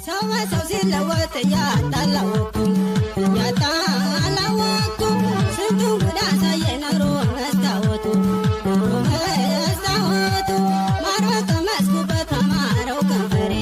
ሰው በሰው ሲለወጥ እያጣላወኩም ስንቱን ጉድ አሳየኝ ኖሮ መስታወቱ ማር በቀመስኩበት አማረው ከንፈሬ